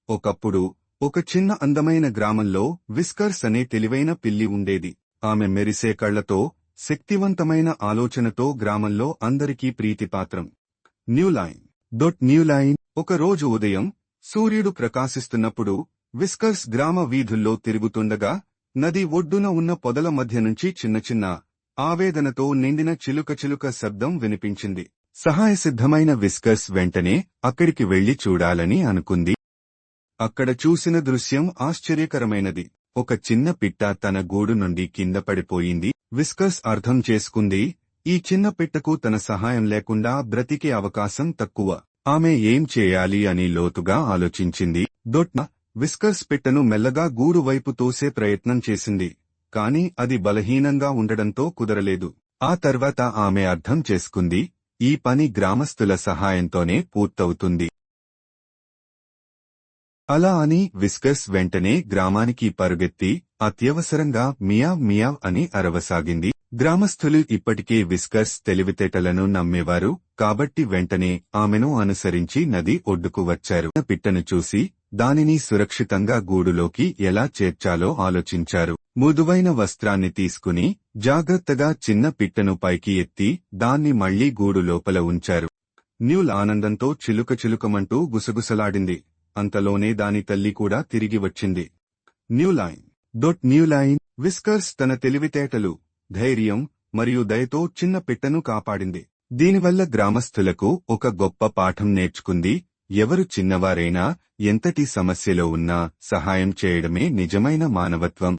ఒకప్పుడు ఒక చిన్న అందమైన గ్రామంలో విస్కర్స్ అనే తెలివైన పిల్లి ఉండేది. ఆమె మెరిసే కళ్లతో, శక్తివంతమైన ఆలోచనతో గ్రామంలో అందరికీ ప్రీతిపాత్రం. న్యూలైన్. ఒక రోజు ఉదయం సూర్యుడు ప్రకాశిస్తున్నప్పుడు విస్కర్స్ గ్రామ వీధుల్లో తిరుగుతుండగా నది ఒడ్డున ఉన్న పొదల మధ్య నుంచి చిన్న చిన్న, ఆవేదనతో నిండిన చిలుక శబ్దం వినిపించింది. సహాయసిద్ధమైన విస్కర్స్ వెంటనే అక్కడికి వెళ్లి చూడాలని అనుకుంది. అక్కడ చూసిన దృశ్యం ఆశ్చర్యకరమైనది. ఒక చిన్న పిట్ట తన గూడు నుండి కింద పడిపోయింది. విస్కర్స్ అర్థం చేసుకుంది, ఈ చిన్న పిట్టకు తన సహాయం లేకుండా బ్రతికే అవకాశం తక్కువ. ఆమె ఏం చేయాలి అని లోతుగా ఆలోచించింది. విస్కర్స్ పిట్టను మెల్లగా గూడు వైపు తోసే ప్రయత్నం చేసింది. కాని అది బలహీనంగా ఉండడంతో కుదరలేదు. ఆ తర్వాత ఆమె అర్థం చేసుకుంది, ఈ పని గ్రామస్తుల సహాయంతోనే పూర్తవుతుంది. అలా అని విస్కర్స్ వెంటనే గ్రామానికి పరుగెత్తి అత్యవసరంగా మియావ్ మియావ్ అని అరవసాగింది. గ్రామస్థులు ఇప్పటికే విస్కర్స్ తెలివితేటలను నమ్మేవారు కాబట్టి వెంటనే ఆమెను అనుసరించి నది ఒడ్డుకు వచ్చారు. పిట్టను చూసి దానిని సురక్షితంగా గూడులోకి ఎలా చేర్చాలో ఆలోచించారు. మృదువైన వస్త్రాన్ని తీసుకుని జాగ్రత్తగా చిన్న పిట్టను పైకి ఎత్తి దాన్ని మళ్లీ గూడు లోపల ఉంచారు. న్యూల్ ఆనందంతో చిలుకమంటూ గుసగుసలాడింది. అంతలోనే దాని తల్లి కూడా తిరిగి వచ్చింది. న్యూలైన్. విస్కర్స్ తన తెలివితేటలు, ధైర్యం మరియు దయతో చిన్న పిట్టను కాపాడింది. దీనివల్ల గ్రామస్తులకు ఒక గొప్ప పాఠం నేర్చుకుంది. ఎవరు చిన్నవారైనా, ఎంతటి సమస్యలో ఉన్నా సహాయం చేయడమే నిజమైన మానవత్వం.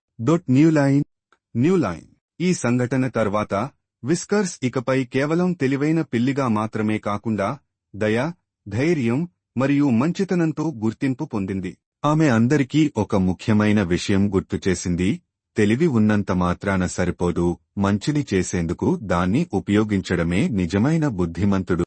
న్యూలైన్. ఈ సంఘటన తర్వాత విస్కర్స్ ఇకపై కేవలం తెలివైన పిల్లిగా మాత్రమే కాకుండా దయ, ధైర్యం మరియు మంచితనంతో గుర్తింపు పొందింది. ఆమె అందరికీ ఒక ముఖ్యమైన విషయం గుర్తుచేసింది, తెలివి ఉన్నంత మాత్రాన సరిపోదు, మంచిని చేసేందుకు దాన్ని ఉపయోగించడమే నిజమైన బుద్ధిమంతుడు.